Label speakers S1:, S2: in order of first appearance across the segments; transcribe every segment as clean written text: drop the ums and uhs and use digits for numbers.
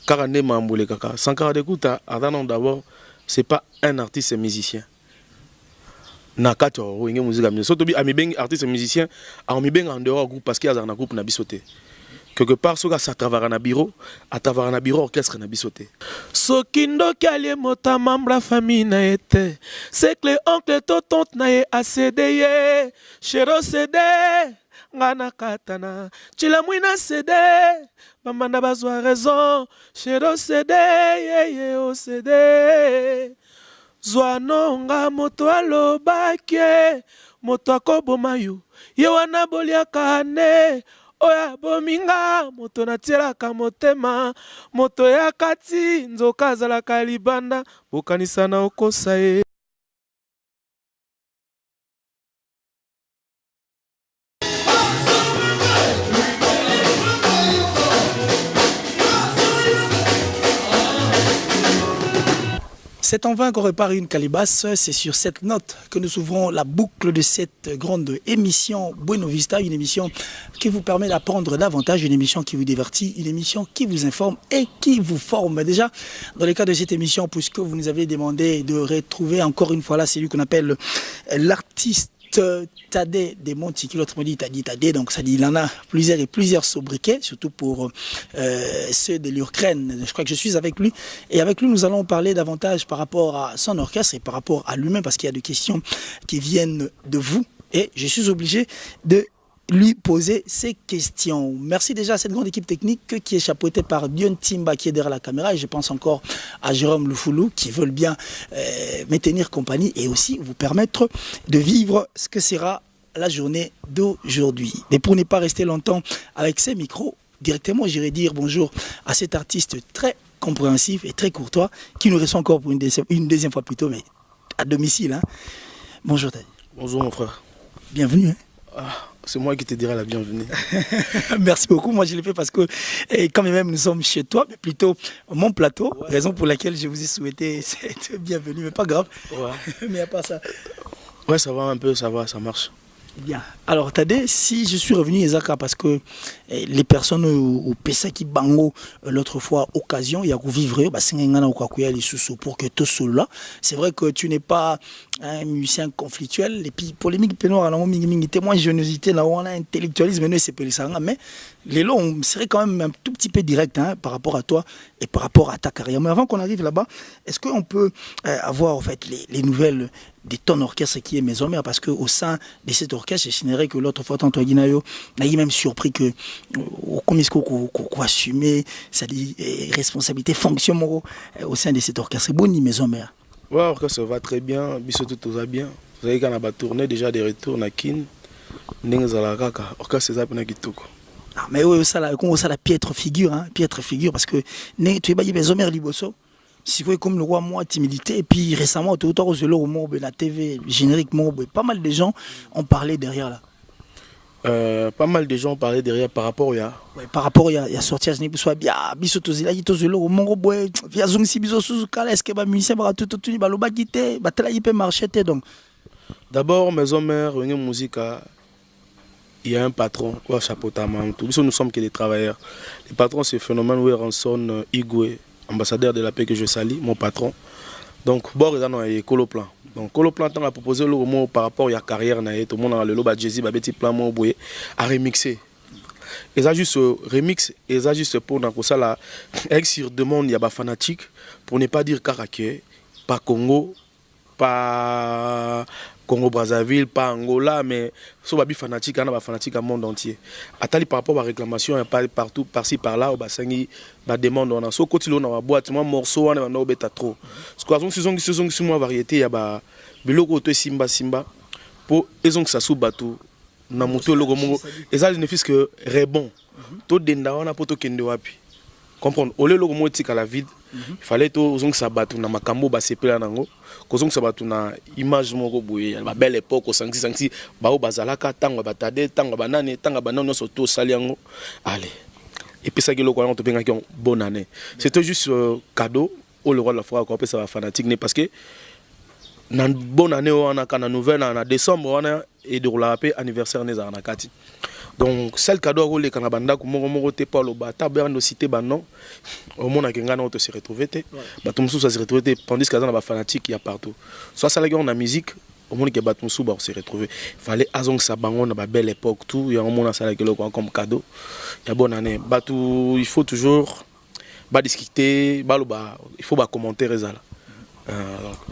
S1: Karane Mamboule Kaka. Sankara Dekuta, d'abord, c'est pas un artiste musicien. Nakato, ou une musique à musique. Surtout, ami artiste musicien, ami ben en dehors groupe parce qu'il y a un groupe na bisoté. Quelque part, ce ça travaille na bureau, à travailler na bureau orchestre na bisoté. Sokindo kalie mota mambla famille na été. C'est que les oncles to tante na ye ACDye. Chéro CD, ngana katana. Chila mouina CD, mamanda bazwa raison. Chéro CD, ye o CD. Zwanonga moto alobake, moto akobomayu, ye wana boliaka ne. Oya bominga moto natielaka motema, moto ya kati nzoka azalaka libanda, bokanisa na okosa ye.
S2: C'est en vain qu'on répare une calebasse. C'est sur cette note que nous ouvrons la boucle de cette grande émission Bueno Vista, une émission qui vous permet d'apprendre davantage, une émission qui vous divertit, une émission qui vous informe et qui vous forme. Déjà, dans le cas de cette émission, puisque vous nous avez demandé de retrouver encore une fois là, c'est lui qu'on appelle l'artiste Tadé des Monti, qui l'autre me dit Tadé, donc ça dit il en a plusieurs et plusieurs sobriquets, surtout pour ceux de l'Ukraine. Je crois que je suis avec lui et avec lui nous allons parler davantage par rapport à son orchestre et par rapport à lui-même parce qu'il y a des questions qui viennent de vous et je suis obligé de lui poser ces questions. Merci déjà à cette grande équipe technique qui est chapeautée par Dion Timba qui est derrière la caméra et je pense encore à Jérôme Lufoulou qui veulent bien me tenir compagnie et aussi vous permettre de vivre ce que sera la journée d'aujourd'hui. Mais pour ne pas rester longtemps avec ces micros, directement j'irai dire bonjour à cet artiste très compréhensif et très courtois qui nous reçoit encore pour une deuxième fois plutôt, mais à domicile. Hein. Bonjour Tadé.
S1: Bonjour mon frère.
S2: Bienvenue. Hein.
S1: C'est moi qui te dirai la bienvenue.
S2: Merci beaucoup. Moi, je l'ai fait parce que quand même nous sommes chez toi, mais plutôt mon plateau, ouais. Raison pour laquelle je vous ai souhaité cette bienvenue, mais pas grave. Ouais. Mais à part ça.
S1: Ouais, ça va un peu, ça va, ça marche.
S2: Bien. Alors, Tadé, si je suis revenu Ezaka parce que les personnes au Pesaki Bango, l'autre fois, occasion, il y a vivre, pour que tout cela. C'est vrai que tu n'es pas un musicien conflictuel, et puis polémique, témoin générosité, là où on a intellectualisme, mais les lots, on serait quand même un tout petit peu direct hein, par rapport à toi et par rapport à ta carrière. Mais avant qu'on arrive là-bas, est-ce qu'on peut avoir en fait les nouvelles de ton orchestre qui est Maison Mère parce qu'au sein de cet orchestre, je signerais que l'autre fois, Tanto Aguinayo, on a même surpris que comme est-ce qu'on assumer c'est-à-dire responsabilité, fonction au sein de cet orchestre. C'est bon, Maison Mère.
S1: Ouais, l'orchestre va très bien, tout va bien. Vous savez qu'on a tourné déjà des retours à Kin, l'orchestre est Kitoko.
S2: Mais oui, ça la piètre figure, hein, piètre figure parce que tu es pas Maison Mère Liboso. C'est comme le roi moi timidité et puis récemment tout autour de la TV générique pas mal de gens ont parlé derrière là.
S1: Pas mal de gens ont parlé derrière par rapport à
S2: par rapport à sortir je ne soit bien bisotozila yitozelo mongo boy via zongsi biso suzukala est-ce que ba musicien ba tout ba loba kité ba tela yipé marché donc
S1: d'abord Maison Mère une musique il y a un patron ou chapeautement tout nous sommes que des travailleurs les patrons c'est phénomène où Ranson Igwe ambassadeur de la paix que je salue, mon patron. Donc, bon, il y a Coloplan. Donc, Coloplan a proposé le mot par rapport à la carrière, tout le monde a le loba Jay-Z, a petit plan à remixer. Et ça juste remix, et ça juste pour ça la ex sur demande il y a des fanatiques pour ne pas dire Karaké, pas Congo, pas Congo Brazzaville, pas Angola, mais so babi fanatique, on a des fanatiques au monde entier. Attali par rapport à la réclamation, partout, par-ci par-là, au basangi, ba demande on a so côté on a boîte, moi morceau on a no beta trop. Parce que saison moi variété, il y a ba biloko to simba pour ils ont que ça sous bateau na moto logo mongo. Et ça ne fait que rebond. To denda on a poto kende wapi. Comprendre au lieu logo mo tika la vide. Il fallait que ça soit na makambo ba sepela nango kozong ça soit na image moko boye ba belle époque au 5 ba o bazalaka tango batade tango banane tango banano soto saliango allez et puis ça que loko on te benga qui bonne année c'était juste cadeau au le roi de la foi qu'on peut ça fanatique parce que na bonne année on a kana nouvelle en décembre on a et de la paix anniversaire neza na kati. Donc celle cadeau rôle kana banda ko moko te pa lo bata ba no cité ba non au monde que ngana on se retrouver te ba tout musu se retrouver pendant que na ba fanatique il y a partout soit ça la on a musique au monde que ba tout musu ba se retrouver fallait azong sa bango na ba belle époque tout il y a un monde ça la comme cadeau il y a bonne année ba tout il faut toujours ba discuter ba lo ba il faut ba commenter ça là.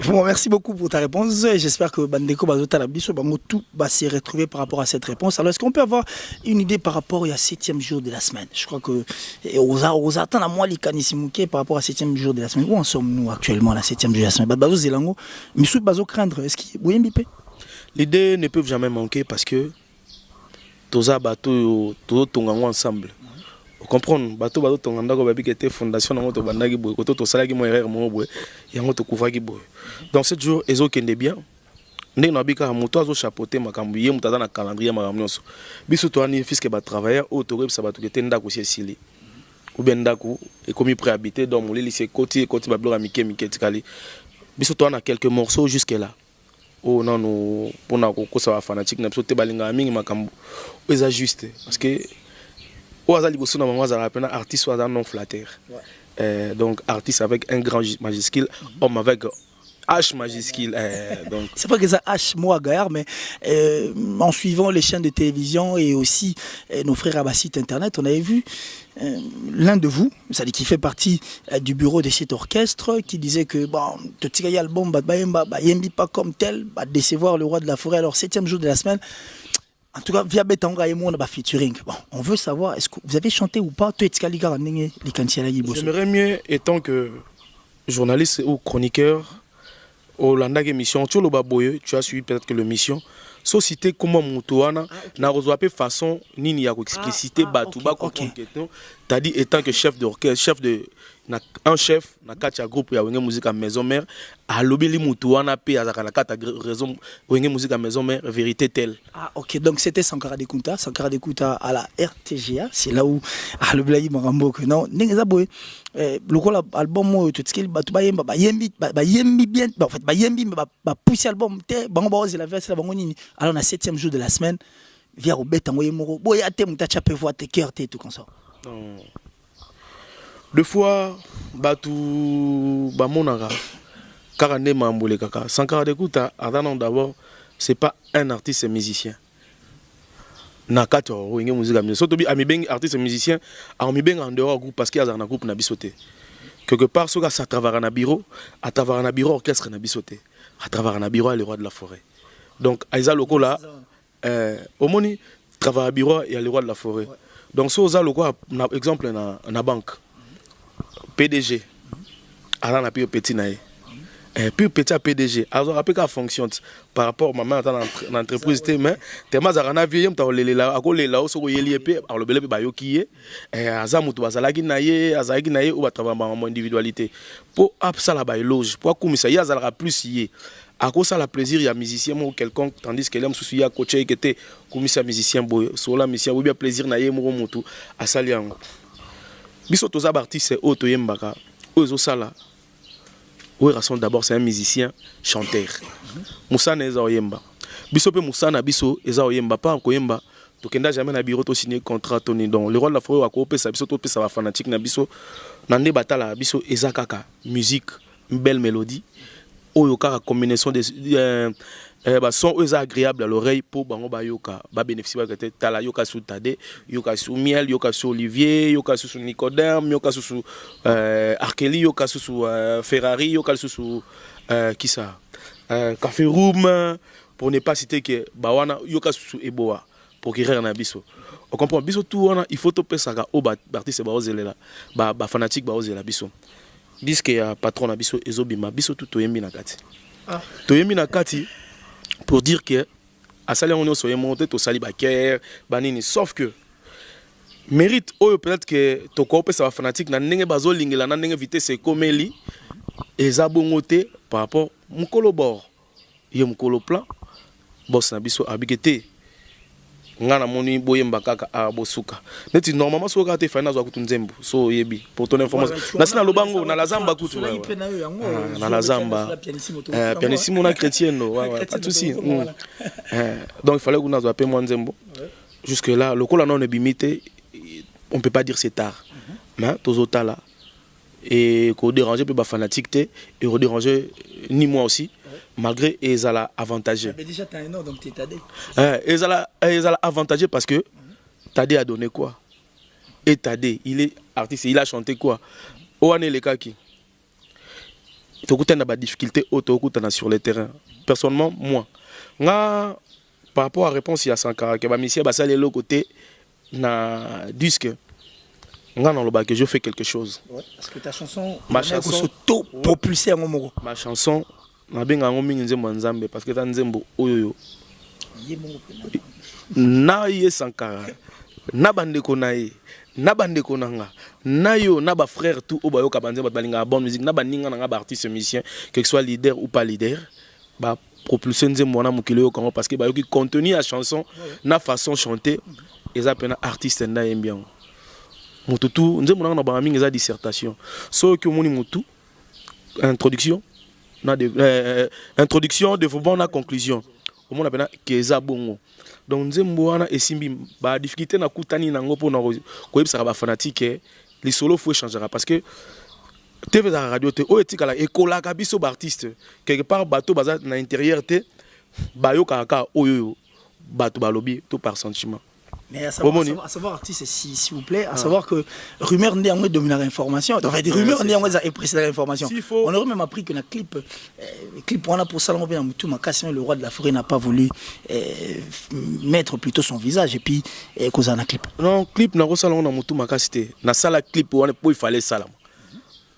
S2: Bon, merci beaucoup pour ta réponse. J'espère que Bandeko Bazotalabiso tout va se retrouver par rapport à cette réponse. Alors, est-ce qu'on peut avoir une idée par rapport au 7e jour de la semaine? Je crois que aux attentes à moi, les Kanisimuke par rapport à 7e jour de la semaine. Où en sommes-nous actuellement, la 7e jour de la semaine? Bazo Zelango, Missou Bazo craindre. Est-ce qu'il y a un
S1: l'idée ne peut jamais manquer parce que tous les bateaux sont ensemble. Comprendre bateau tonganda ko babi était fondation na moto bandaki boy koto to salaki mo erreur mo boy yango to kuvaki boy donc ce jour ezo kende bien ndé na bika moto azo chapeauter makambu ye mutaza na calendrier makambu nyonso biso to ani fiske ba travailleur o to rebisa bato kete ndako sili ou bien ndako et comme préhabité donc molili c'est côté ba blora mike tikali biso to na quelques morceaux jusque là oh non no pona ko ça va fanatique na biso te balinga mingi makambu eza juste parce que artiste non flatteur. Donc artiste avec un grand majuscule, homme avec H majuscule. Donc
S2: c'est pas que ça H moi gaillard, mais en suivant les chaînes de télévision et aussi nos frères à bas site internet, on avait vu l'un de vous, c'est-à-dire qui fait partie du bureau de cet orchestre, qui disait que bon, te album yembi pas comme tel, décevoir le roi de la forêt. Alors 7e jour de la semaine. En tout cas, via Betanga et moi, on a featuring. Bon, on veut savoir, est-ce que vous avez chanté ou pas?
S1: J'aimerais mieux, étant que journaliste ou chroniqueur, au Landag émission, tu as suivi peut-être que l'émission. Société comment Moutouana n'a reçu façon ni n'y a explicité Batouba t'as dit étant que chef d'orchestre, un chef na katia groupe ya wenge musique à maison mère a lobeli Moutouana pe azaka na kata raison wenge musique à maison mère vérité telle.
S2: Ah OK, donc c'était Sankara Dekuta à la RTGA, c'est là où le blayi marambo que non ndengeza boy le album mo tout ce qu'il Batouba yembi bien en fait yembi ba pousser album te bango ba oser la verse la bango nini. Alors, on a 7e jour de la semaine, via au bête, envoyé Moro. Boy, à thème, t'as chapé voir tes cœurs, tout comme ça.
S1: Deux fois, Batou, Bamonara, Karane Mamboule Kaka. Sankara Dekuta, d'abord, c'est pas un artiste et musicien. Nakato, ou une musique à musique. Surtout, Amibeng, artiste et musicien, Amibeng en dehors groupe parce qu'il y a un groupe n'a bisoté. Quelque part, ce gars, ça travaille un bureau, à travers un bureau, orchestre n'a bisoté. À travers un bureau, le roi de la forêt. Donc, Aïza Loko là, au moni, travaille à bureau, il y a le roi de la forêt. Ouais. Donc, si Oza Loko, par exemple, dans la banque, PDG, alors on a pu petit naïe. Puis petit à PDG, alors après qu'elle fonctionne par rapport à ma mère dans l'entreprise, mais tellement ça rend vieillir, t'as les là, à cause les là, sur les liés, alors le bel est bayo qui est, azamutu bazalagi naïe, azalagi naïe ou va travailler en individualité. Pour ça la bail loge, pour comme ça, il y a plus yé. À cause ça la plaisir il y a musicien ou quelconque tandis que l'aime sous ya coaché qui était comme ça musicien boy sur la musicien ou bien plaisir na yemo motu à saliango biso toza artiste c'est auto yembaka ozo sala ou raison d'abord c'est un musicien chanteur Moussa neza oyemba biso pe Moussa na biso eza oyemba pas ko yemba tokenda jamais na bureau to signer contrat toni donc le rôle la fois ko pesa biso to pesa ba fanatique na biso nande batala biso eza kaka musique une belle mélodie. Oyoka combinaison de son agréable à l'oreille pour bango ba yoka ba bénéficier ba tala yoka sous tade yoka sous miel yoka sous olivier yoka sous nicodème yoka sous arkeli yoka sous ferrari yoka sous qui ça café room pour ne pas citer que bawana yoka sous eboa pour guérir na biso on comprend biso tout on il faut to pesaka o ba artiste ba ozelela ba fanatique ba ozela biso disque ya patron na biso ezobima biso tout toyembi na kati toyembi na kati pour dire que à sali on soye monté to sali baker banini sauf que mérite oyo peut-être que to ko pesa fanatique na ndenge bazo lingela na ndenge vitesse komeli ezabongote par rapport mukolo bord ye mukolo plan boss na biso abikete ngana moni boyemba kaka a bosuka neti normalement so ka te fana zo kutu nzembo so yebi pour ton information nasina lobango na la zamba kutu na la zamba pianissimo na chrétien pas tout si donc il fallait qu'on a appelé moi nzembo jusque là le col non ebimité on peut pas dire c'est tard mais tozota là et qu'on déranger peu ba fanatique té et redéranger ni moi aussi malgré ezala avantagé.
S2: Mais déjà tu as un nom donc tu es Tadé.
S1: Ezala avantagé parce que Tadé a donné quoi? Et Tadé, il est artiste, il a chanté quoi? Oane le kaki. Tu as des difficultés sur le terrain. Personnellement, moi, par rapport à la réponse, il y a Sankara qui va m'y aller l'autre côté na disque. Que je fais quelque chose.
S2: Ouais, parce que ta chanson,
S1: ma chanson,
S2: propulsée à mon
S1: ma chanson, na benga ngomi nzembo nzambe parce que ta nzembo oyoyo. Na ye Sankara, na bandeko na ye, na bandeko nanga, na yo, na ba frère tout au bayo kabanzembo balinga bonne musique, na baninga nanga ba artiste musicien, quel que soit leader ou pas leader, ba propulser nzembo na mukilo yo Congo parce que bayo qui contenu la chanson, na façon chanter, et pena artiste nda yembian. Mututu, nous avons une dissertation. So que moni mutu, introduction, introduction, développement, na conclusion. Au monde appelle keza bongo. Donc nous avons esimbi ba difficulté na kutani na ngopo na ko yebisa ba fanatique les solo faut changera parce que TV la radio te o etika la ekola ka biso ba artiste quelque part bateau baza na intérieur te bayo kaka oyo bateau balobi tout par sentiment.
S2: Mais à savoir artiste, s'il vous plaît, à savoir que rumeur n'est pas dominer l'information. Enfin, des rumeurs n'est pas précéder l'information. On aurait même appris que le clip on a pour ça, le roi de la forêt n'a pas voulu mettre plutôt son visage et puis cause un clip.
S1: Non, clip n'a pas salon dans mutu makasité. Na sala clip on il fallait ça là.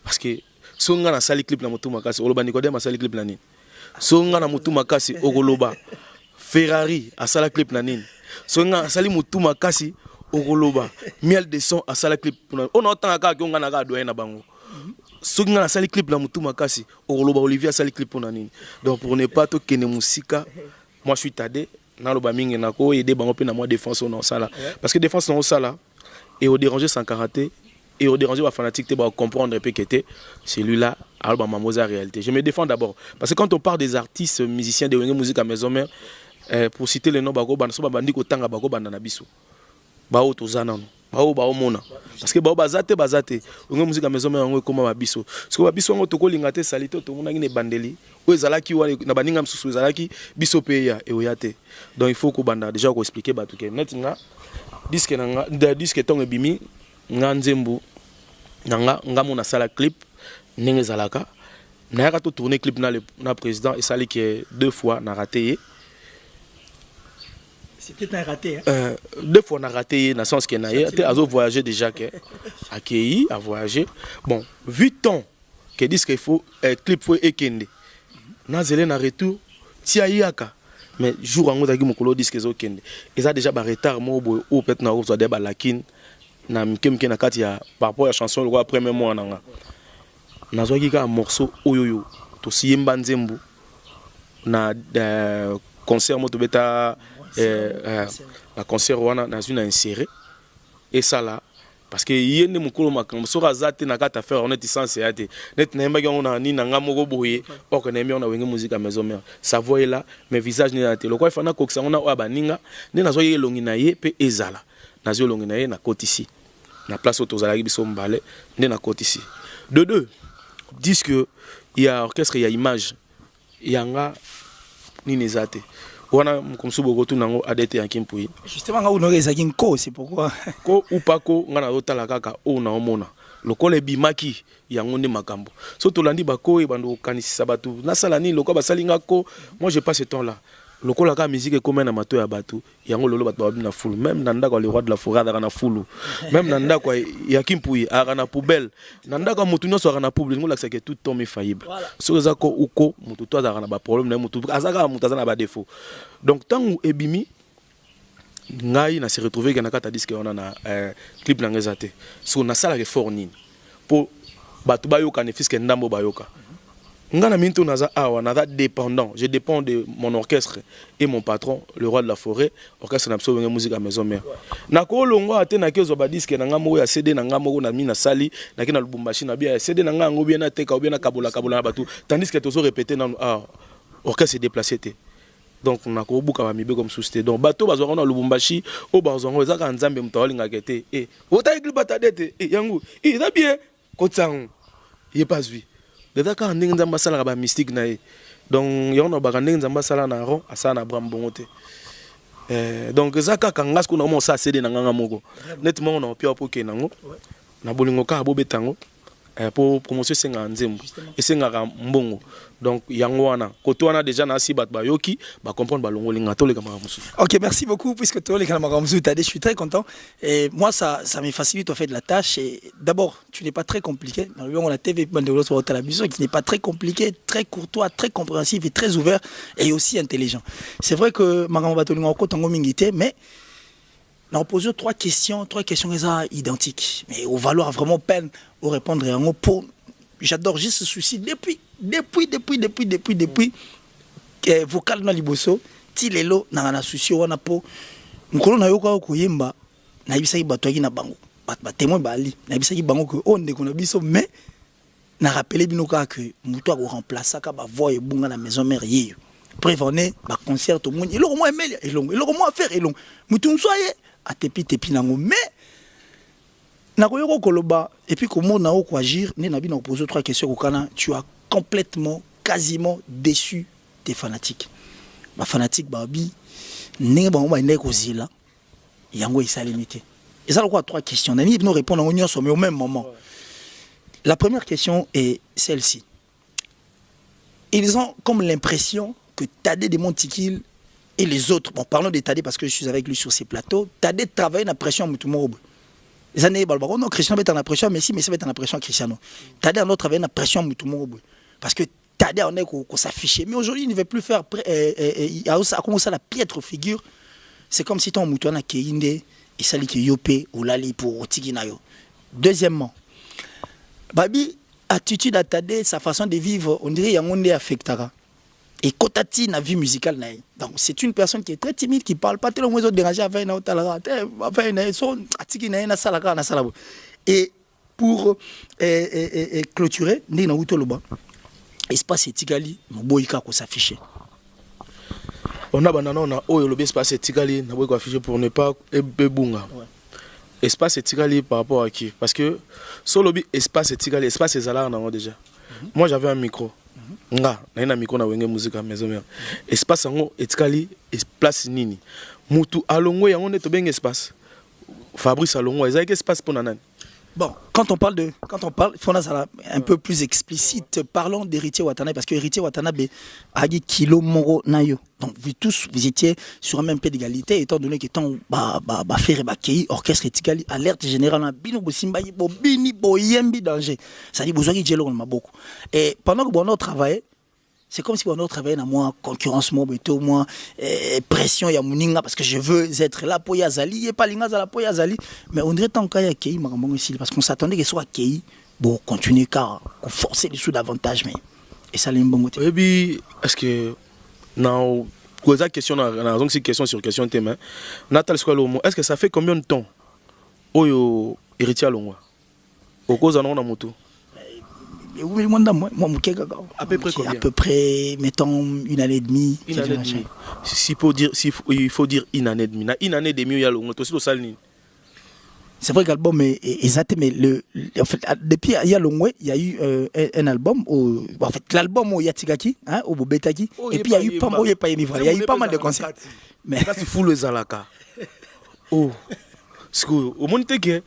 S1: Parce que si on a na sala clip na mutu makasi, oloba Nicodème a sala clip na nini. Si on a na mutu makasi, ogoloba Ferrari a sala clip na nini. Songa sali mutu makasi ogoloba miel de son a sala clip on entend ka ko ngana ka doyen na bango songa na sali clip na mutu makasi ogoloba Olivier a sali clip na nini donc pour ne pas to kene musika moi je suis Tadé na loba mingi na ko aider bango pe na moi défense on sala parce que défense on sala et au déranger sans karaté et au déranger ba fanatique te ba comprendre pe que celui-là alba mamoza réalité je me défends d'abord parce que quand on parle des artistes musiciens de musique à maison mère pour citer les noms bako bana so babandi ko tanga bako banda na biso bao tozana bao bao mona parce que bao bazate ngo musique à maison mais ngo koma babiso parce que babiso ngo tokolinga te salite to mona ngine bandeli o ezalaki wale na baninga msusu ezalaki biso pe ya e oyate donc il faut ko banda déjà ko expliquer batu ke net nga disque nga de disque tonga bimi nga nzembu nga mona sala clip ninga zalaka na yaka to tourner clip na président et sali que 2 fois na raté.
S2: C'était un raté.
S1: 2 fois on a raté, dans le sens qu'il a voyagé déjà, accueilli, a voyagé. Bon, vu tant que disent qu'il faut clip faut ekende. Na zélé na retour, tia yaka. Mais jour en gros mokolo disque zo kende. Ils a déjà ba retard mo ou peut na zo déba lakin na mkemke na kati ya par rapport à chanson le premier mois nanga. Na zo kika morceau oyoyo to siyemba nzembo na concert moto beta la concert wana na une inséré et ça là parce que yende mukolo makambo so razate na kata faire on est sans yate net na yemba ngona ni na ngamoko boye o ko na yemba na wenge musique à maison mère sa voix est là mais visage ni na te lokwa fana ko kisa ngona o baninga ne na zo ye longi na ye pe ezala na zo longi na ye na côté ici na place autozala biso mbale ne na côté ici de deux disent que il y a orchestre il y a image il y a nga ni nezate wana mkomsubo ko tunango adete yankimpuyi
S2: justement nga unoke ezaki ko c'est pourquoi
S1: ko upako nga na otala kaka o na omona lokole bimaki yango nde makambo so tolandi bako e bando kanisisa batu nasala ni lokwa basalinga ko moi je passe ce temps là lokola ka musique comme na mato ya batu yango lolo batu babina fulu même nanda ko le roi de la forêt na fulu même nanda ko yakimpuyi na poubelle nanda ko mutu nyoso na poubelle ngola que tout tombe faillible so za ko uko mutu to na ba problème na mutu azaka mutu azana ba défaut donc tangu ebimi ngai na se retrouver que na kata disque on na clip na ngezate so na sala effort nini pour batu bayoka ne fiske ndambo bayoka Ngana minto naza awa naza dépendant, je dépends de mon orchestre et mon patron, le roi de la forêt, orchestre na biso musique à maison mère. Na ko longwa ate na kezo ba disque na ngamo ya CD na ngamo na mina sali na kina Lubumbashi na bia CD na ngango bien na teka ou bien na kabola na batu tandis que tozo répéter na orchestre est déplacé té. Donc na ko buka ba mibe comme soucité. Donc bato bazwa na Lubumbashi o bazongo ezaka nzambe mutawalinga kete ota igli batadete yangu eza bien kotsango il pas vu. Dedaka ndenge nzamba sala ba mystique na ye. Donc yona ba ndenge nzamba sala na ron asa na bram bongote. Donc zaka kangas kuna mo sa CD na nganga moko. Nettement on a pio poke nango. Na bolingo ka bobetango. Pour promotion senga nzembo et senga mbongo. Donc yango wana koto wana déjà na si bat ba yoki ba comprendre ba longo linga to le kamera musu.
S2: OK, merci beaucoup puisque toi les camarades musu t'as dit, je suis très content et moi ça me facilite au fait de la tâche et d'abord tu n'es pas très compliqué. On a TV Bandelo sur la mission qui n'est pas très compliqué, très courtois, très compréhensif et très ouvert et aussi intelligent. C'est vrai que Makambo Batolingo ko tango mingité mais on pose trois questions identiques mais au valoir vraiment peine au répondre à un pour j'adore juste ce souci depuis vocal na liboso ti lelo na souci wana po nkolo na yoka ko yemba na bisaki batwaki na bango ba témoin bali na bisaki bango que on ndeko na biso mais na rappeler bino ka que muto ko remplacer ka ba voix e bunga na maison mère yeyo prévenez ba concert au monde eloko mo emeli elongo eloko mo faire elongo mutu nsoye a tepi nango mais na koyoko koloba et puis comment na ko agir né na bi na poser trois questions kokana tu as complètement quasiment déçu tes fanatiques ba fanatique babi ninga bango ba ndeko zila yango isa limité et ça quoi trois questions nani nous répondre en union mais au même moment. La première question est celle-ci. Ils ont comme l'impression que Tadé de Montikil et les autres, bon parlons de Tadé parce que je suis avec lui sur ces plateaux, Tadé travaille dans la pression à Moutoumorob. Les années, non, Cristiano est en la pression, mais si, mais c'est en la pression Cristiano. Tadé a travaillé dans la pression à Moutoumorob. Parce que Tadé on est qu'on s'affiche. Mais aujourd'hui, il ne veut plus faire, il a commencé à la piètre figure. C'est comme si ton Moutoum a Keinde, et ça qui Yopé, ou Lali pour Tiginayo. Deuxièmement, Babi, attitude à Tadé, sa façon de vivre, on dirait qu'il y a un monde affectara. Et Kotati na vie musicale naï. Donc c'est une personne qui est très timide, qui parle pas tellement de déranger avec na otala, avec na son atiki na salaka na salabo. Et pour clôturer, ni na utoloba. Espace Tigali, moboika ko s'afficher.
S1: On a banana on a oyo le espace Tigali na boy ko afficher pour ne pas ebunga. Espace Tigali par rapport à qui? Parce que solo bi espace Tigali, espace ezala na déjà. Moi j'avais un micro. Nga na micro na wenge musique à maison mère espace ngo etikali espace nini mutu alongo yango ne to benga espace Fabrice alongo ezaki espace pour nanani.
S2: Bon, quand on parle, il faut un peu plus explicite. Parlons d'Héritier Watanabe, parce que Héritier Watanabe a dit Kilo Moro Nayo. Donc, vous tous, vous étiez sur un même pied d'égalité, étant donné que tant faire bakei orchestre etikali alerte générale bino bosimba bo bini boyembi danger. Ça dit besoin de on beaucoup. Et pendant que on travaillait, c'est comme si on travaillait dans moi concurrence moi beto moi pression ya muninga parce que je veux être là pour Yazali et pas linga za la pour Yazali mais on dirait tant qu'il y a Kei makambo ici parce qu'on s'attendait que soit Kei bon continuer car forcer les sous davantage mais et ça limbongo.
S1: Et puis est-ce que non poser question donc c'est question sur question thème Natal Squalomo est-ce que ça fait combien de temps oyo Héritier Longwa au cause en moto.
S2: À peu près combien? À peu près, mettons, une année et demie.
S1: Une année et demie. Il faut dire une année et demie. Une année et demie, il y a le
S2: c'est vrai que l'album est exact, mais en fait, depuis il y a eu un album, en fait, l'album où il y a Tigaki, au Bobetaki, et puis il y a eu pas mal de concerts.
S1: Mais là, c'est fou le Zalaka. Oh, au monde que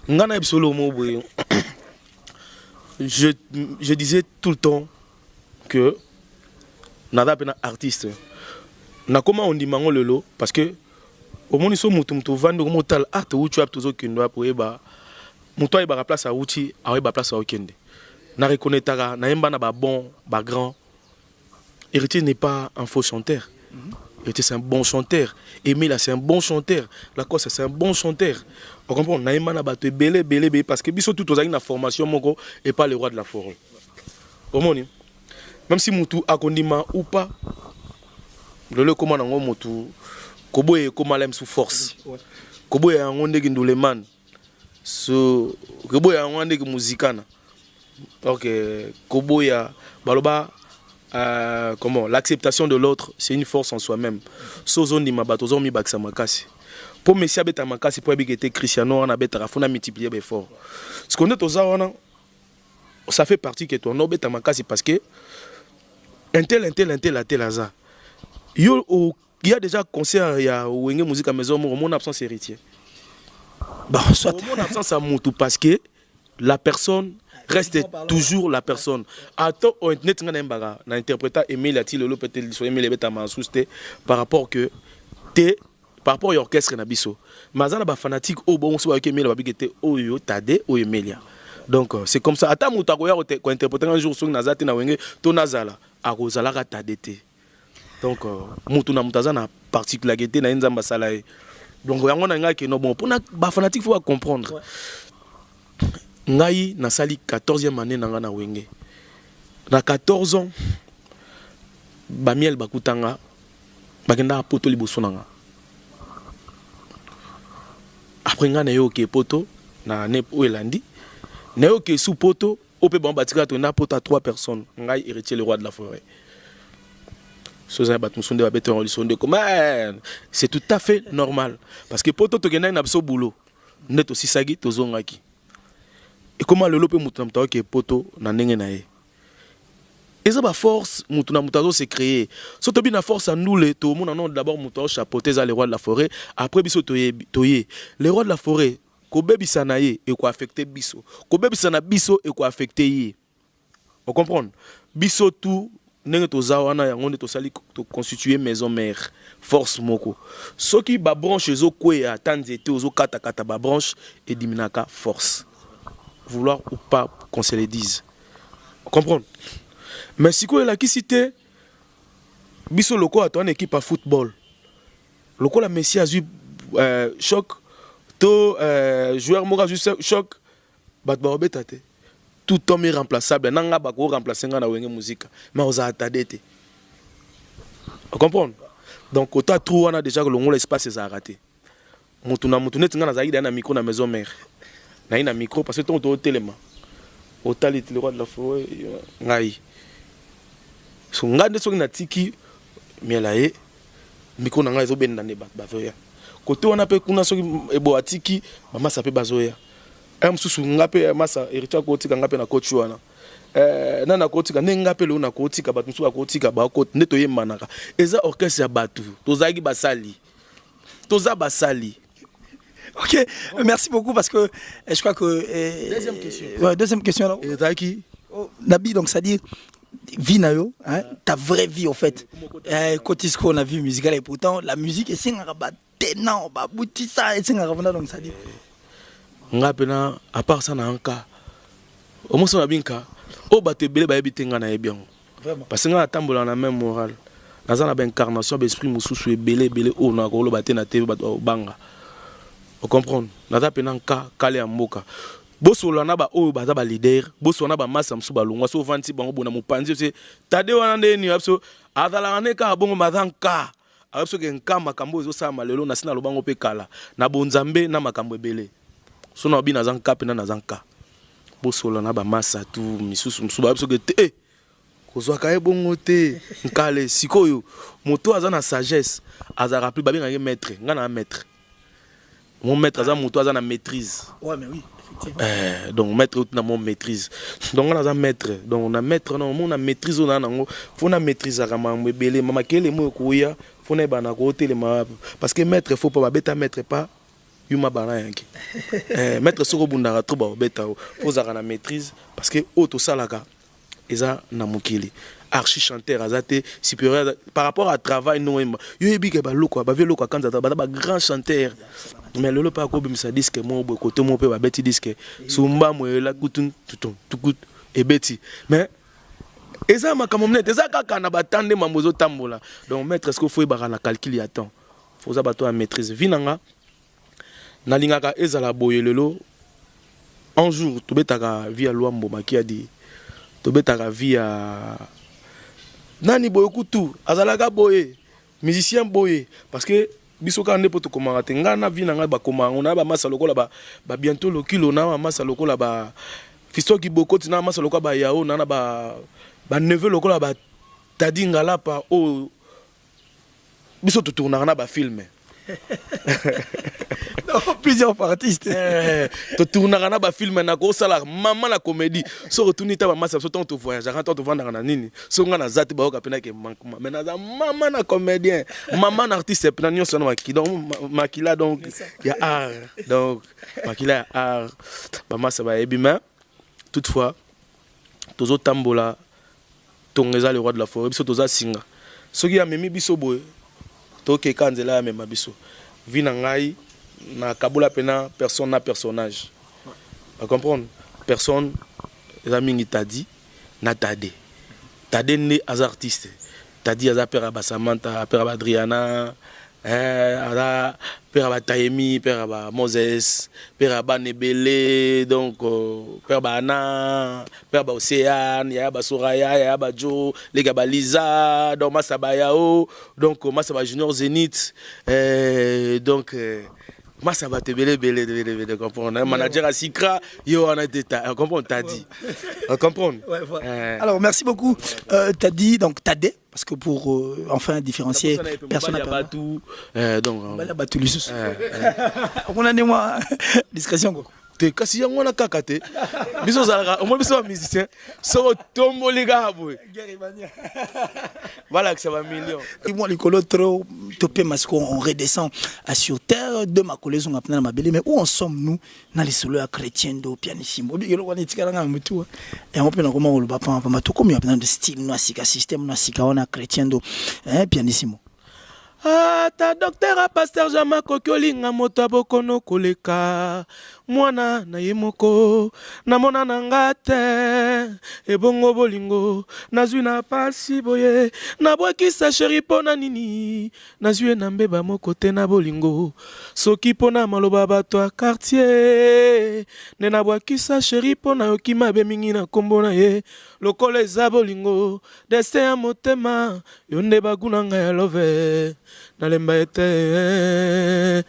S1: ngana ibsolo mo boyo. Je disais tout le temps que nada pena artiste. Na comment on dit mango lelo parce que au monde so mutumtu vando mo tal art ou tu as toujours kindo pour eba muto eba place à outi a eba place à okende. Na reconnaîtra na emba na ba bon ba grand. Héritier n'est pas un faux chanteur. Héritier c'est un bon chanteur. Emile c'est un bon chanteur. Lacoste c'est un bon chanteur. On comprend, naïma na bato belé parce que biso tout aux na formation moko et pas le roi de la forêt. Au monde. même si mutu akondima ou pas le comment nango mutu koboye komalem sous force koboye yango ndeki ndoleman so koboye yango ndeki muzikana donc koboya baloba comment l'acceptation de l'autre c'est une force en soi-même sozo ndima bato zo mi bakisa makasi pour messia beta makasi pour ebikete Cristiano na beta rafuna multiplier be fort ce qu'on est aux wana ça fait partie que ton beta makasi parce que un tel aza yo il y a déjà concert il y a wenge musique à maison mon absence héritier
S2: bon soit
S1: mon absence à mutu parce que la personne reste toujours la personne. Attends, on est n'imbaga na interpréta Emile a-t-il le peut-être soit Emile beta mansousté par rapport que par rapport à l'orchestre na biso. Mazana ba fanatique au bon so avec Emile ba bigete oyo tade o Emelia. Donc c'est comme ça. Attends muta ko interpréter un jour sur nazate na wenge to nazala a kozala ka tadete. Donc mutu na mutaza na particularité na nzamba sala. Donc yango na nga ke no bon pour na ba fanatique faut comprendre. Ngai na sali 14e année nanga na wenge na 14 ans bamiel bakutanga bakenda poto liboso nanga après nga na yo ke poto na ne o elandi na yo ke sous poto ope bon batika to na poto à 3 personnes ngai héritier le roi de la forêt soza bat musonde ba bete en lisonde comme c'est tout à fait normal parce que poto to gena na biso boulot net aussi sagi to zongaki. Et comment le lope mutunamutazo qui est poto na ndenge na ye. Et ça ba force mutunamutazo s'est créé. Surtout bien la force à nous les tout monde non d'abord mutazo chapeauté les rois de la forêt après biso toye les rois de la forêt ko bebisana ye et ko affecter biso. Ko bebisana biso et ko affecter ye. Vous comprenez? Biso tout ndenge to zawana yango ne to sali to constituer maison mère force moko. Ce qui ba branche zo kwea tanzete ozo kata kata ba branche et diminaka force. Vouloir ou pas qu'on se le dise. Comprendre. Mais si quoi la qui cité biso loko a ton équipe à football. Loko la Messi a eu choc to joueur mora juste choc bat ba obetate. Tout homme est remplaçable. Nanga ba ko remplacer nga na wenge musique. Mais oza atadete. Comprendre. Donc autant trop on a déjà que l'espace est raté. Mutuna mutunet nga na zaïda na micro na maison mère. Na ina micro parce que ton téléma au talit le roi de la forêt ngai so ngande so na tiki mielae micro na ngai zo benda ne bazoya côté on appelle kuna so ebo atiki mama sape bazoya msusu ngape masa erita ko tika ngape na coach wana na na kotika ne ngape le na kotika batu msusu akotika ba ko neto yemanaka eza orchestre ya batu tozaki basali toza basali.
S2: Ok, merci beaucoup parce que je crois que...
S1: deuxième question.
S2: Ouais, deuxième question. Nabi, donc ça dit, vie nayo, hein, ta vraie vie au fait. Kotisko, on a vu musical et pourtant la musique est singara tenant, boutissa et singara donc ça dit.
S1: Ngapena, à part ça na anka, au moins on a bien ka, au batte belé ba ebitenga na ebian. Parce que nga tambola na même morale. Naza na ba incarnation d'esprit mususu e belé o na ko lo batte na tebe bato banga. Vous comprenez? Naza penanka kale ya mboka. Bosola na ba o baza ba leader, bosola na ba massa msu ba longwa so vanti bango bona mupanzi se tade wana ndeni abso azala neka bongo mazanka. Abso ke nkama kambo zo sama lelo na sina lobango pe kala na bonzambe na makambo ebele. So na bina zanka pe na zanka. Bosola na ba massa tu misusu msu ba abso ke te kozwa ka ebongo te nkale sikoyo moto azana sagesse azara plus ba binga maître ngana maître. Mon maître a mon maîtrise.
S2: Ouais, mais oui, effectivement.
S1: Donc, maître a mon maîtrise. Donc, on a maître. Donc, on a maître, non, on a maîtrise. On a faut na maîtrise à maman belé maman quel est moi couilla faut na bana côté les ma parce que maître faut pas bêta maître pas yuma bana yanki. Maître soko bundara trop ba bêta faut za na maîtrise parce que auto salaka eza na mokili. Archi chanteur azate supérieur par rapport à travail non yo yebi ke ba loko ba ve loko kanza ba grand chanteur mais le pas ko bimisa disque mo bo côté mo pe ba beti disque sumba mo la kutun tuton tukut e beti mais eza makamomnet eza kaka na batande mamozo tambola donc maître est-ce que faut ba na calcul ya temps faut za bato à maîtrise vinanga na lingaka ezala boyelelo un jour to betaka via Luambo maki a dit to betaka via nani boye kutu azalaka boye musicien boye parce que biso ka ndepo to komanga te nga na vie na nga ba komanga na ba masa lokola ba bientôt le kilo na ba masa lokola ba fisto ki bokoti na masa lokola ba yao na ba neveu lokola ba tadi ngala pa o biso to tourna na ba film
S2: plusieurs artistes
S1: to tourna na ba film na ko sala maman la comédie so retourner ta ba masa so to voyage quand to vendre na nini so nga na zati ba ka pena ke mais na maman na comédien maman artiste pena nyo so na ki donc makila donc il y a art donc makila art ba masa ba ebima toutefois tozo tambola tongeza le roi de la forêt biso toza singa soki ya memi biso boye to ke kanzela ya mema biso vi na ngai na kabula pena personne na personnage va comprendre personne les amis tadi na tade ne as artiste tadi aza père ba Samantha père ba Adriana ala père ba Taemi père ba Moses père ba Nebele donc père ba Ana père ba Océane ya ba Soraya ya ba Jo les gaba Lisa donc Masaba Yao donc Masaba Junior Zénith donc Masaba te belé comprendre manager à Sikra yo on a été comprendre t'as dit comprendre
S2: alors merci beaucoup t'as dit donc Tade parce que pour enfin différencier personne n'a pas
S1: tout donc
S2: on a battu les on a des mois discrétion
S1: te kasi yango na kakate biso zalaka au moins biso musicien so tombo les gars boy voilà que ça va million
S2: et moi les colos trop topé parce qu'on redescend à sur terre de ma collègue on a plein ma belle mais où en sommes nous dans les solos chrétiens do pianissimo bi yelo wani tikala nga mutu et on peut na comment on le papa pas tout comme il y a plein de style no sika système no sika on a chrétien do pianissimo
S1: ta docteur a pasteur Jama kokiolinga moto abokono koleka mwana na ye moko na mona na ngate ebongo bolingo nazwi na pasi boye na bwekisa chéri pona nini nazwi na mbeba moko te na bolingo soki pona maloba bato a quartier ne na bwekisa chéri pona yoki mabe mingi na kombo na ye lokola eza bolingo destin ya motema yonde bagunanga ya love nalemba ete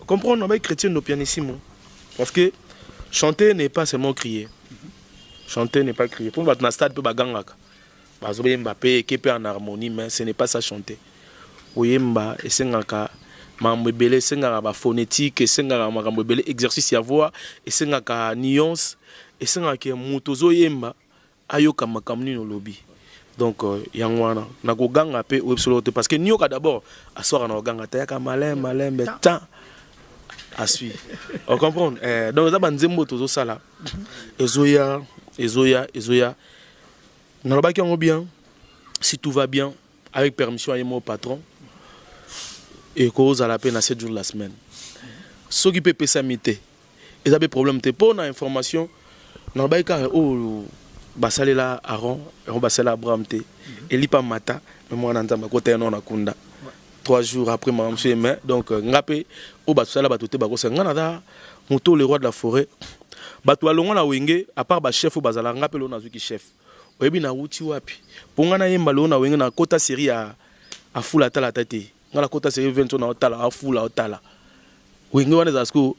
S1: comprendre avec chrétien no pianissimo parce que chanter n'est pas seulement crier chanter n'est pas crier pour battre na stade pe bagangaka bazobe Mbappé qui peut en harmonie mais ce n'est pas ça chanter oyemba esengaka mambo ebele esengaka ba phonétique esengaka makambo ebele exercice ya voix esengaka nuance esengaka muto zoyemba ayoka makambo nino lobi donc yangwana na koganga pe websolote parce que nyoka d'abord asora na koganga tayaka malin mais temps à suivre on comprend donc ça banzembo tozo sala ezoya na lobaki yango bien si tout va bien avec permission à mon patron et cause à la peine à 7 jours de la semaine ce qui peut pesa mité et ça be problème te pour na information na lobaki oh basalela Aaron on basala Abraham te elipa mata mais moi nzamba côté non na kunda 3 jours après ma monsieur mais donc ngapé o basala batote bakosa ngana da moto le roi de la forêt bato alonga na wenge à part ba chef o bazala ngapé lo nazuki chef oyebi na wuti wapi ponga na yemba lo na wenge na kota série a fula tala tete ngala kota série 20 na otala a fula otala wenge wana zasko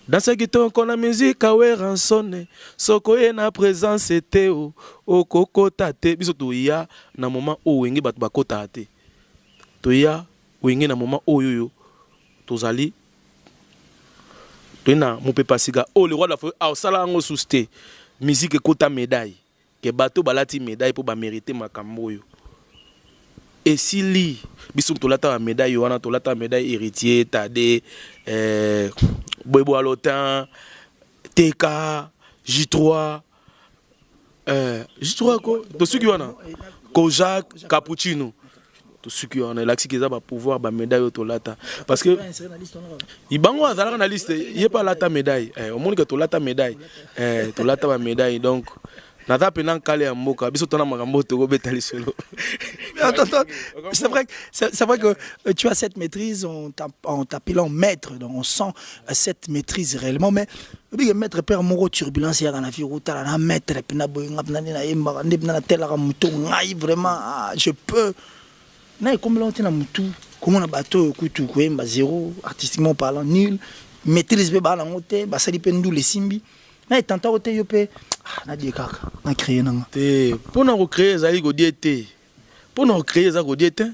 S1: dans ce qui ton qu'on a musique à rançonner soko ye na présence était o kokota te biso to ya na moment o wenge bato bakota te to ya wenge na moment oyo tozali to na mope pasika o le roi de la forêt a sala ngo souste musique ekota médaille ke bato balati médaille pour ba mériter makambo yo et si li biso to lata médaille wana to lata médaille héritier Tade Boybo Alotin, TK, J3, J3 quoi, tout ce qui y en a, Kojak, Cappuccino, tout ce qui y en a, là qui va pouvoir ba médaille au lata, parce que il bango à la liste, il y a pas lata médaille, au monde que tu lata médaille, tu lata ba médaille donc Nata penan kale ya mboka biso tona makambo to beta lisolo.
S2: C'est vrai que tu as cette maîtrise en t'appelant maître, donc on sent cette maîtrise réellement, mais le maître père moro turbulence dans la vie route la maître pena boyinga pena na yemba ndepena tela ka muto ngai vraiment je peux na comme l'on na mutu comment na bateau kutu kwemba zéro artistiquement parlant nul maîtrise be ba na ngote ba sali pendu les simbi na tanta ote yo pe na die kaka na créer nanga
S1: te pour na recréer za ko diete pour na recréer za ko diete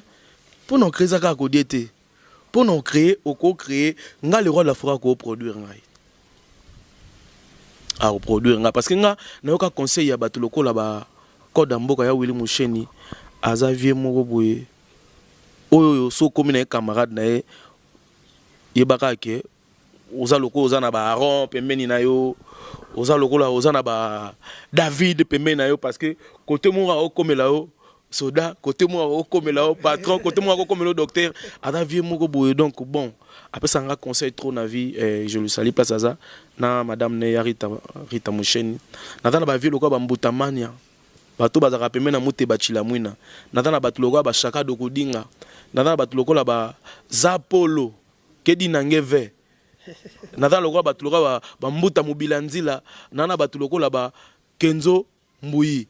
S1: pour na créer za ko diete pour na créer au co créer nga le roi de la forêt ko produire ngai à reproduire parce que nga na yoka conseil ya bato lokola ba code mboka ya Willy Musheni aza vie moko boye oyo so comme na camarade na ye yebaka ke oza loko oza na ba Aaron pembeni na yo oza lokola oza na ba David pembeni na yo parce que côté mo o comme là yo soda côté mo o comme là yo patron côté mo o comme le docteur aza vie moko boye donc bon après ça nga conseil trop na vie je le salue place ça na madame ne Rita Musheni natana ba vie lokola ba mbutamania bato bazaka pembeni na muté bachila mwina natana bato lokola ba Shaka Dokodinga natana bato lokola ba Zapolo kedi nangeve natana lokola bato lokola ba mbuta mobilanzila nana bato lokola ba Kenzo Mbuyi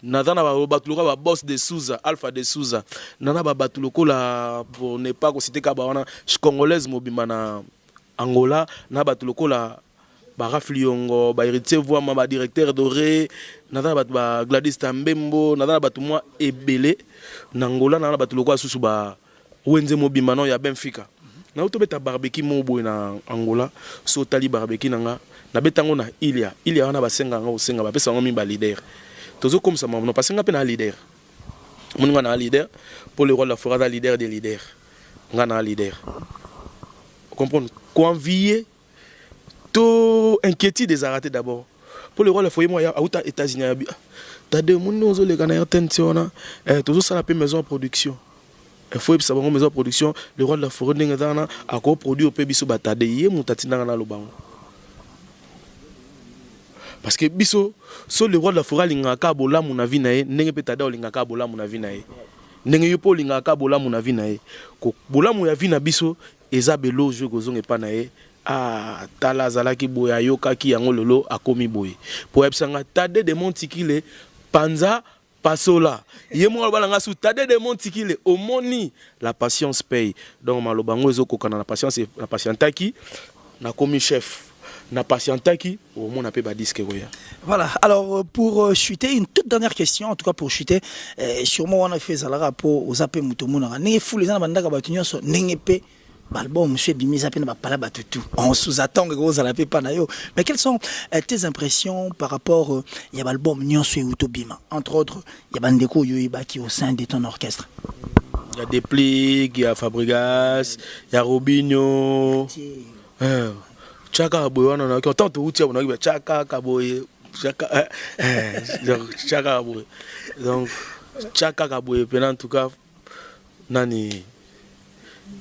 S1: natana bato lokola ba Boss de Souza Alpha de Souza nana bato lokola pour ne pas citer ka ba wana congolaise mobima na Angola na bato lokola ba Rafliongo ba héritier voix ma directeur doré natana bato ba Gladys Tambembo natana bato moi ebele na Angola na bato lokola susu ba wenze mobima no ya Benfica na auto beta barbecue mobo na Angola so tali barbecue nanga na betango na Ilia wana basenga nga osenga ba pesa ngomi ba leader tozo comme ça maman parce que nga pe na leader mon nga na leader pour le roi de la forêt da leader des leaders nga na leader comprendre convier to inquiétude des arrêtés d'abord pour le roi de la forêt moi ya auta États-Unis ta de mon nozo le kana attention tozo ça la pe maison de production il faut savoir une maison de production le roi de la forêt n'engana a co-produit au pays biso batade yé mutatina na lobango parce que biso so le roi de la forêt lingaka bola mon avis nae ndenge petada lingaka bola mon avis nae ndenge yopo lingaka bola mon avis nae ko bola mon avis na biso eza belo jeu gozonge pa nae ah tala zalaki boya yoka ki yango lolo akomi boye po epsanga tade de montikile panza pasola yemo balanga sou tade de montikile omoni la patience paye donc malobango ezokokana na patience la patientaki na komi chef na patientaki au monde appelle disque goya.
S2: Voilà, alors pour chuter une toute dernière question en tout cas pour chuter sûrement on a fait ça le rapport aux appels mutomuna ne fou les gens bandaka batunyo so nengepe Balbon, monsieur Bimisa Pena Palaba tout. On sous-attend que vous allez pas nayo. Mais quelles sont tes impressions par rapport à l'album Nyonso et Utobima? Entre autres, il y a Bandeko Yoiba qui est au sein de ton orchestre.
S1: Il y a Deplik, il y a Fabregas, il y a Robinho. Chaka Aboy, on a tant de routiers, on a Chaka Aboy. Chaka Aboy. Donc, Chaka Aboy, en tout cas, Nani.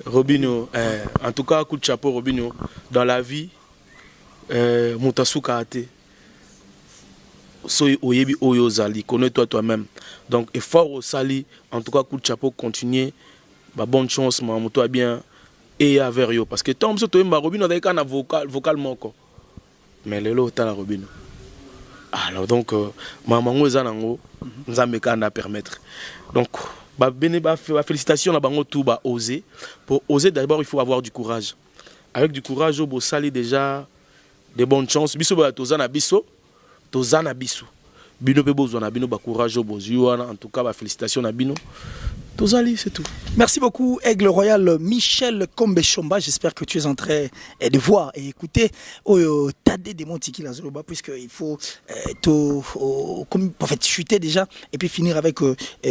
S1: Robinho, en tout cas, coup de chapeau, Robinho, dans la vie, Moutasuka Ate, Soy Oyebi Oyozali, connais-toi toi-même. Donc, effort au Sali, en tout cas, coup de chapeau, continuer, bonne chance, toi bien, et à Verio. Parce que tant que tu es Robinho, tu as vocalement. Mais le lot, tu as Robinho. Alors, donc, maman, nous avons permettre. Donc, félicitations à Bango Touba oser. Pour oser d'abord il faut avoir du courage. Avec du courage au Bossali déjà de bonnes chances. Biso ba tozana biso, tozana biso. Bino pe bozona bino ba courage au bozuana en tout cas ba félicitations na bino. Tozali, c'est tout.
S2: Merci beaucoup, Aigle Royal Michel Kombechomba. J'espère que tu es en train de voir et écouter Tadé de Montiki la Zoloba, puisqu'il faut en fait, chuter déjà et puis finir avec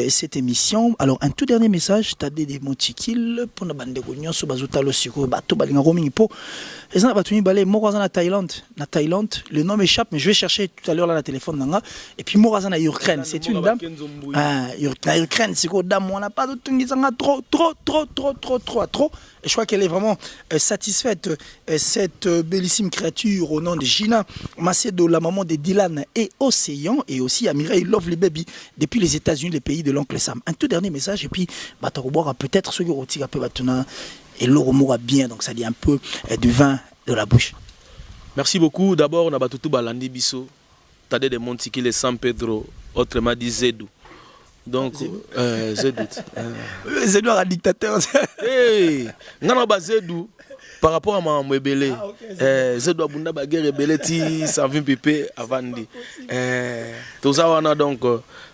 S2: cette émission. Alors, un tout dernier message, Tadé de Montiki, pour la bande de Gognon, sur Bazutalo Siko, Bato Balinga Roaming Po. Et ça, Batuni Balé, Morazan à Thaïlande. Na Thaïlande, le nom m'échappe, mais je vais chercher tout à l'heure là, la téléphone. Et puis Morazan à Ukraine, c'est une dame. Ukraine, c'est quoi, dame, on a papa Tungizanga trop. Et je crois qu'elle est vraiment satisfaite, cette bellissime créature au nom de Gina Macedo, la maman de Dylan et Océan, et aussi à Mireille Lovely Baby depuis les États-Unis, les pays de l'oncle Sam. Un tout dernier message, et puis peut-être ce que tu peux et l'eau mourra bien, donc ça dit un peu du vin de la bouche.
S1: Merci beaucoup. D'abord, on a battu tout Balandi Bisso, Tade de Montiki, les San Pedro, autrement dit Zedou. Donc, Zedou.
S2: Zedou est un dictateur.
S1: Hey, on a Zedou par rapport à ma mébélé. Zedou a bunda baguette rebelle ti 120 pp avant dit. Tout ça on a donc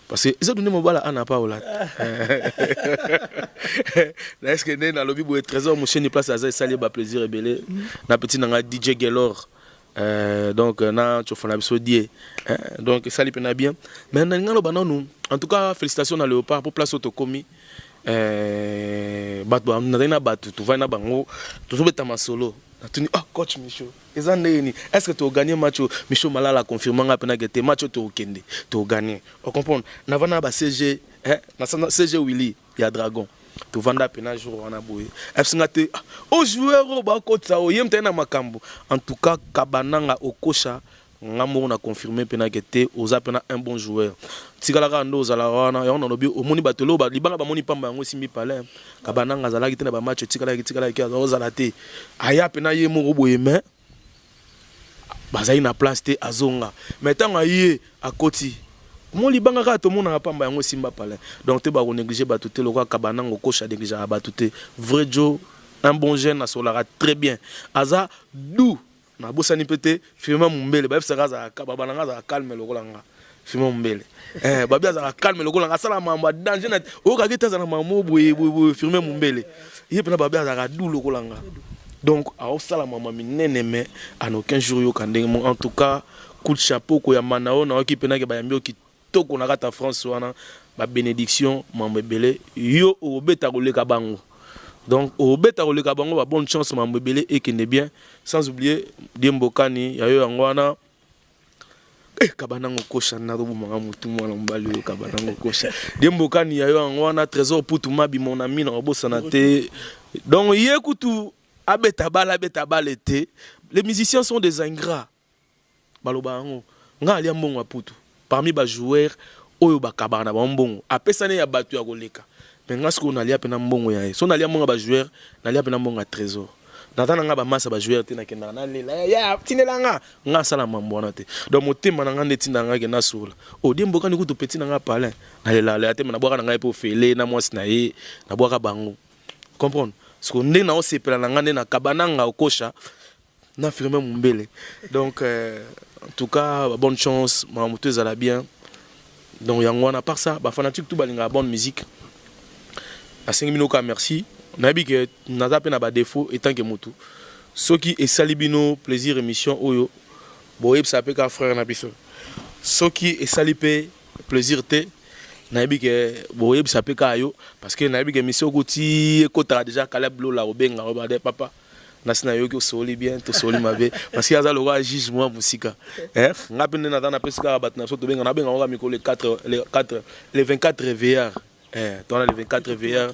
S1: parce que Zedou ne me bala ana pas là. Est-ce que dans lobby pour trésor mon chien place à ça ba plaisir rebelle. Na petit nanga DJ Gelor. Donc na tu fais un épisode donc ça lui pena bien mais en tout cas félicitations à Léopard pour place autocomi tu vas na bango tu beta ma solo tu ah coach Micho est-ce que tu as gagné match Micho Malala confirmant apena que tes match tu okende tu gagné on comprend na vana ba CG na CG Willy ya Dragon tu vanda pena jour wana boye fsngate au joueur ba kotsa o yem tena makambo en tout cas Kabananga okosha ngamo na confirmer pena que te oza pena un bon joueur tikala ka ndo zala wana ya on obi omoni batelo ba libanga ba moni pamba yango simbi pale Kabananga zala ki tena ba match tikala ki ozala te aya pena ye mo boye mais bazai na place te azonga mais tanga ye akoti mon libanga ka to mona pamba yango simba pale donc te ba négliger batuté le roi Kabananga coach a négligé batuté vrai Joe un bon jeune na solara très bien aza dou na bosani pété firma mumbele ba fsaka za Kabananga za calme le kolanga firma mumbele babia za calme le kolanga sala mamba danger na o ka geta za na mamo boye firma mumbele yé pena babia za dou le kolanga donc a sala mama minene mais en aucun jour yo kandenge en tout cas coup de chapeau ko ya manao na ki pena ke ba yambi ki toko na kata France wana ba bénédiction mambebele yo obeta koleka bango donc obeta koleka bango ba bonne chance mambebele et kende bien sans oublier Diembokani ya yo ngwana Kabananga kosha na robu manga mutu mwana mbali Kabananga kosha Diembokani ya yo ngwana trésor putu mabi mon ami na obosana te donc yekutu abeta bala te les musiciens sont des ingrats baloba ngo nga ali mbongo putu parmi les joueurs, oyo bakabana ba mbongo apesane ya batu ya koleka mais nga siko na lia pena mbongo ya so na lia mbongo ba joueur na lia pena mbongo trésor natana nga ba massa ba joueur te na kenda na lela ya tinelanga nga sala mambo na te donc motema na nga ndeti na nga ke na sula o Diemboka ni kutu petit na nga palin na lela te na bwaka na nga po fele na mwasi na ye na bwaka bango comprendre siko nde na o sepela na nga nde na Kabananga okosha na firme mumbele donc en tout cas bonne chance mamutu ezala bien donc yango na part ça ba fanatique tout balinga bonne musique à 5 minutes merci nabi que naza pe na ba défaut étant que mutu soki esali bino plaisir émission oyo boyeb ça pe ka frère na biso soki esali pe plaisir te nabi que boyeb ça pe ka yo parce que nabi que émission koti ekota déjà Caleb Lo la obenga obade papa nasina yoki osoli bien to soli mabe parce qu'il y a le roi juge moi musika ngapende na dana pesika batna so to benga na benga ngaka mikolo les 24 VR dans les 24 VR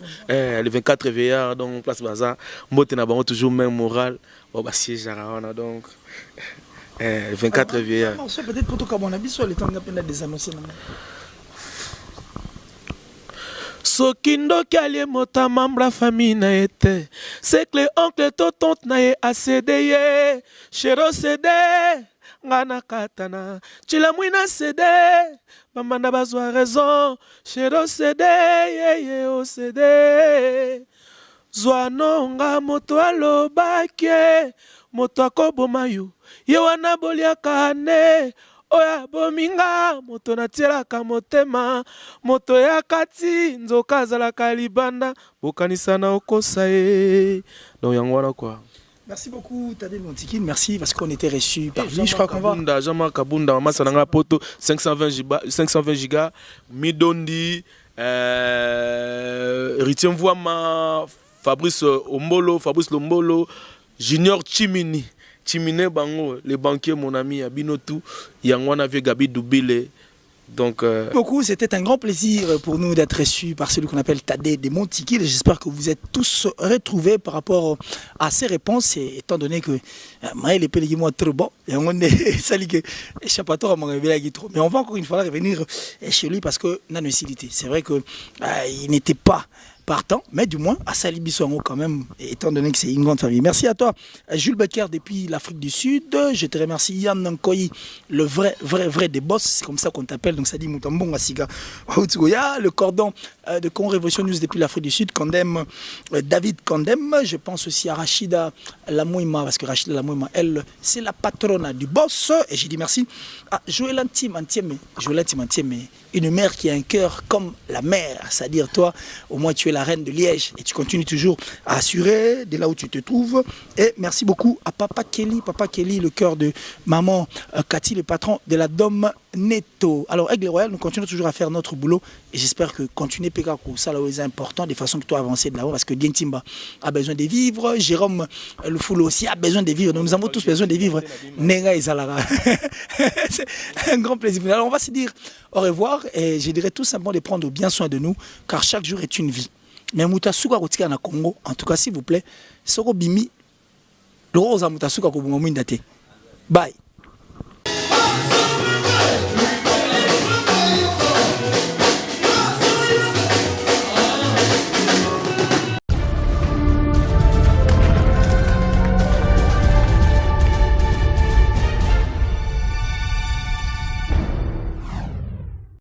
S1: les 24 VR donc place baza mbote na bango toujours même moral bon ba siège arawana donc les 24 VR
S2: peut-être pour tout kabona biso le temps ngapenda des annoncer na
S1: Sokindo kalie mota mambla famille na ete c'est que oncle to tante na ye ACDye chéro CD ngana katana chila mwina CD mamanda bazwa raison chéro CD ye o CD zwana nga moto alobake moto akoboma yo ye wana boliaka ne oya bominga moto natielaka motema moto ya kati nzoka azalaka libanda bokanisa na okosa ye donc yango wana quoi.
S2: Merci beaucoup Tade Montiki, merci parce qu'on était reçus par lui. Je crois qu'on va
S1: Jean-Marc Kabunda mama sananga poto 520 giga Midondi Ritien Voama Fabrice Lombolo Junior Chimine bango les banquiers mon ami Abinotu Yangwana ve Gabi Dubile Donc,
S2: beaucoup, c'était un grand plaisir pour nous d'être reçus par celui qu'on appelle Tadé de Montikil. J'espère que vous êtes tous retrouvés par rapport à ces réponses, et étant donné que Maël est payé moi trop bon, et on est sali que échappatoire m'a révélé trop. Mais on va encore une fois revenir chez lui parce que c'est vrai que il n'était pas partant, mais du moins à Salibisongo quand même, étant donné que c'est une grande famille. Merci à toi, Jules Becker depuis l'Afrique du Sud. Je te remercie, Yann Nkoyi, le vrai des boss, c'est comme ça qu'on t'appelle, donc ça dit Moutambong Asiga. Le cordon de Congo Révolution News depuis l'Afrique du Sud, Kandem, David Kandem. Je pense aussi à Rachida Lamouima, parce que Rachida Lamouima, elle, c'est la patronne du boss. Et j'ai dit merci à Joël Antime, une mère qui a un cœur comme la mer, c'est-à-dire toi, au moins tu es la reine de Liège et tu continues toujours à assurer de là où tu te trouves. Et merci beaucoup à Papa Kelly, le cœur de maman Cathy, le patron de la Dom Netto. Alors Aigle Royal, nous continuons toujours à faire notre boulot et j'espère que continuer Pekakou, ça là c'est important, de façon que toi avancer de là-haut, parce que Dientimba a besoin de vivre, Jérôme le Foulou aussi a besoin de vivre, nous avons tous besoin de vivre. Nenga et Zalara. C'est un grand plaisir. Alors on va se dire au revoir et je dirais tout simplement de prendre bien soin de nous, car chaque jour est une vie. Mais Moutasuka Rotika na Congo, en tout cas s'il vous plaît, Soro Bimi, le rose à Moutasuka Kobungo Mindate. Bye.